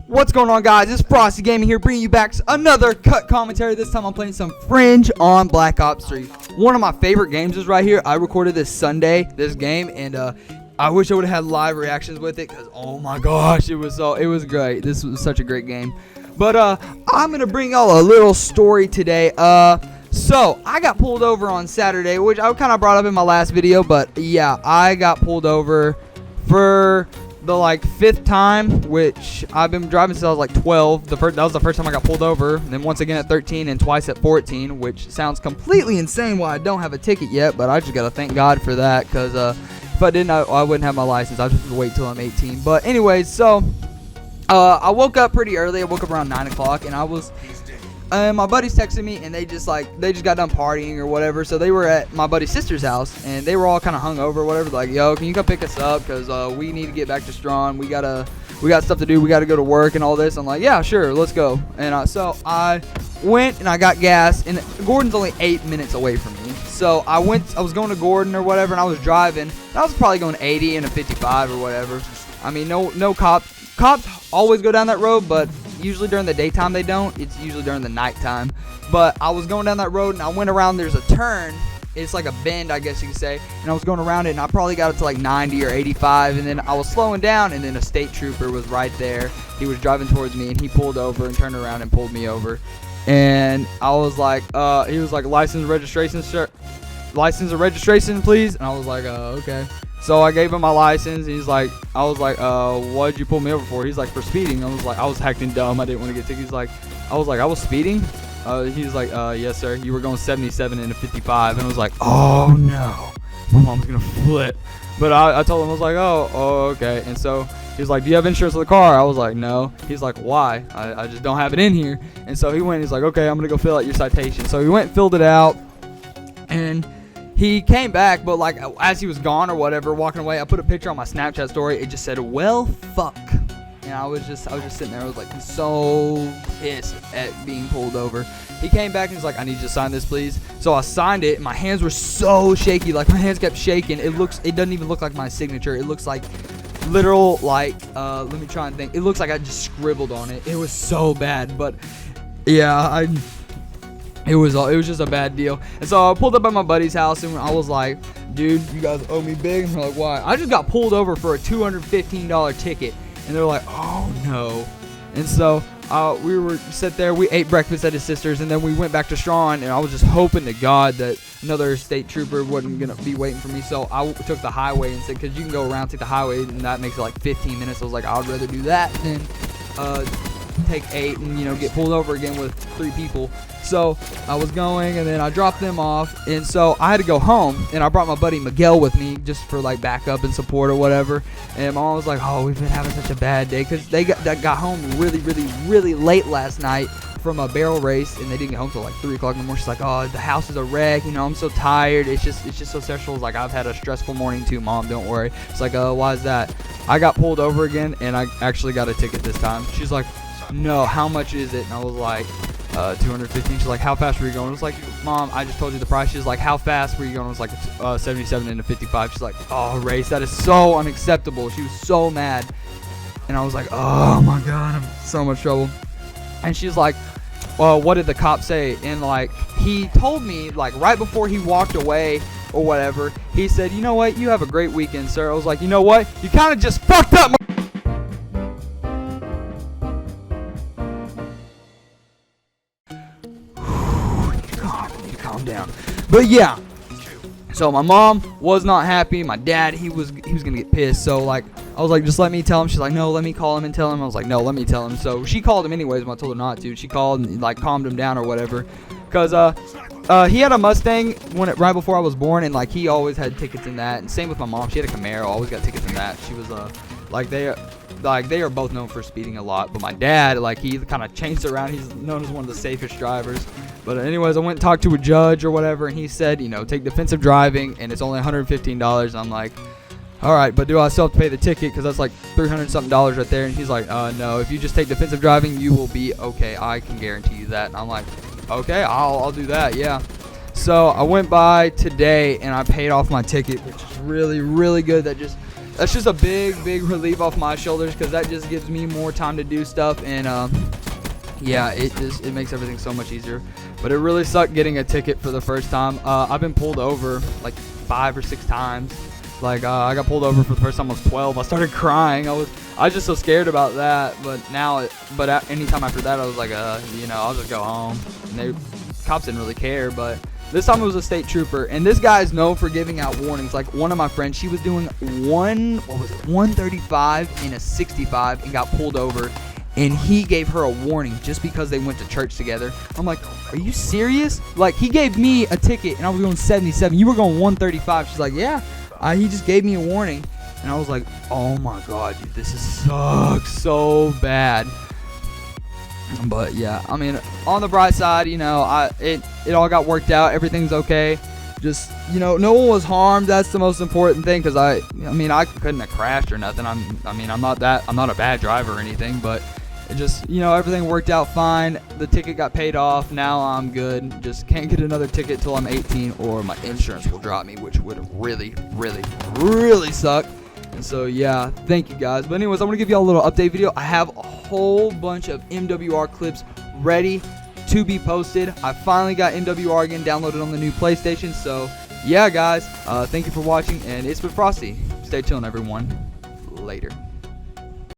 What's going on, guys? It's Frosty Gaming here, bringing you back another cut commentary. This time I'm playing some Fringe on Black Ops 3. One of my favorite games is right here. I recorded this Sunday, this game, and I wish I would have had live reactions with it, because oh my gosh, it was great. This was such a great game. But I'm gonna bring y'all a little story today. So I got pulled over on Saturday, which I kind of brought up in my last video, but yeah, I got pulled over for the fifth time, which I've been driving since I was 12. That was the first time I got pulled over, and then once again at 13 and twice at 14, which sounds completely insane why I don't have a ticket yet, but I just gotta thank God for that, because if I didn't, I wouldn't have my license. I just have to wait till I'm 18. But anyways, so I woke up pretty early. I woke up around 9 o'clock, and my buddies texted me, and they just got done partying or whatever. So they were at my buddy's sister's house, and they were all kind of hungover or whatever. Like, yo, can you come pick us up? Because we need to get back to Strawn. We got stuff to do. We got to go to work and all this. I'm like, yeah, sure, let's go. And so I went and I got gas, and Gordon's only 8 minutes away from me. So I was going to Gordon or whatever, and I was driving. I was probably going 80 and a 55 or whatever. I mean, no cops always go down that road, but usually during the daytime they don't. It's usually during the nighttime. But I was going down that road, and I went around. There's a turn. It's like a bend, I guess you could say. And I was going around it, and I probably got it to 90 or 85. And then I was slowing down, and then a state trooper was right there. He was driving towards me, and he pulled over and turned around and pulled me over. And I was like, he was like, license and registration, please. And I was like, okay. So I gave him my license, and I was like, what'd you pull me over for? He's like, for speeding. I was like, I was acting dumb. I didn't want to get tickets. I was speeding? He was like, yes, sir. You were going 77 and a 55. And I was like, oh, no. My mom's going to flip. But I told him, I was like, oh, okay. And so he was like, do you have insurance on the car? I was like, no. He's like, why? I just don't have it in here. And so he went, he's like, okay, I'm going to go fill out your citation. So he went and filled it out. And he came back, but as he was gone or whatever, walking away, I put a picture on my Snapchat story. It just said, well, fuck. And I was just sitting there. I was so pissed at being pulled over. He came back and he's like, I need you to sign this, please. So I signed it. And my hands were so shaky. My hands kept shaking. It doesn't even look like my signature. It looks like literal, let me try and think. It looks like I just scribbled on it. It was so bad. But yeah, It was just a bad deal. And so I pulled up at my buddy's house, and I was like, dude, you guys owe me big. And they're like, why? I just got pulled over for a $215 ticket. And they're like, oh no. And so we were sit there, we ate breakfast at his sister's, and then we went back to Strawn, and I was just hoping to God that another state trooper wasn't going to be waiting for me. So I took the highway and said, because you can go around, take the highway, and that makes it 15 minutes. I was like, I would rather do that than take 8 and get pulled over again with 3 people. So I was going, and then I dropped them off, and so I had to go home, and I brought my buddy Miguel with me just for backup and support or whatever. And my mom was like, oh, we've been having such a bad day, because they got home really, really, really late last night from a barrel race, and they didn't get home till 3 o'clock in the morning. She's like, oh, the house is a wreck, I'm so tired. It's just so stressful. I've had a stressful morning too, Mom, don't worry. It's like, why is that? I got pulled over again, and I actually got a ticket this time. She's like, no, how much is it? And I was like, 215. She's like, how fast were you going? I was like, Mom, I just told you the price. She's like, how fast were you going? I was like, 77 and a 55. She's like, oh, Race, that is so unacceptable. She was so mad. And I was like, oh my God, I'm in so much trouble. And she's like, well, what did the cop say? And he told me right before he walked away or whatever, he said, you know what? You have a great weekend, sir. I was like, you know what? You kind of just fucked up. Calm down. But yeah, so my mom was not happy. My dad, he was gonna get pissed. So I was like, just let me tell him. She's like, no, let me call him and tell him. I was like, no, let me tell him. So she called him anyways when I told her not to. She called and calmed him down or whatever, because he had a Mustang right before I was born, and he always had tickets in that. And same with my mom. She had a Camaro, always got tickets in that. She was they are both known for speeding a lot. But my dad, he kind of changed around. He's known as one of the safest drivers. But anyways, I went and talked to a judge or whatever, and he said, take defensive driving, and it's only $115. I'm like, all right, but do I still have to pay the ticket? Because that's $300 something right there. And he's like, no, if you just take defensive driving, you will be okay. I can guarantee you that. And I'm like, okay, I'll do that, yeah. So I went by today, and I paid off my ticket, which is really, really good. That just that's just a big relief off my shoulders, because that just gives me more time to do stuff, and yeah, it makes everything so much easier. But it really sucked getting a ticket for the first time. I've been pulled over like 5 or 6 times. Like I got pulled over for the first time I was 12. I started crying. I was just so scared about that. But anytime after that, I was like, I'll just go home. And cops didn't really care. But this time it was a state trooper, and this guy is known for giving out warnings. Like one of my friends, she was doing 135 in a 65 and got pulled over. And he gave her a warning just because they went to church together. I'm like, are you serious? Like, he gave me a ticket and I was going 77. You were going 135. She's like, yeah. He just gave me a warning. And I was like, oh my God, dude, this sucks so bad. But yeah, I mean, on the bright side, it all got worked out. Everything's okay. Just, no one was harmed. That's the most important thing, because I couldn't have crashed or nothing. I'm not a bad driver or anything, but it just, everything worked out fine. The ticket got paid off. Now I'm good. Just can't get another ticket till I'm 18, or my insurance will drop me, which would really suck. And so yeah, thank you guys. But anyways, I'm gonna give y'all a little update video. I have a whole bunch of MWR clips ready to be posted. I finally got MWR again downloaded on the new PlayStation. So yeah, guys, thank you for watching, and it's been Frosty. Stay chillin', everyone. Later.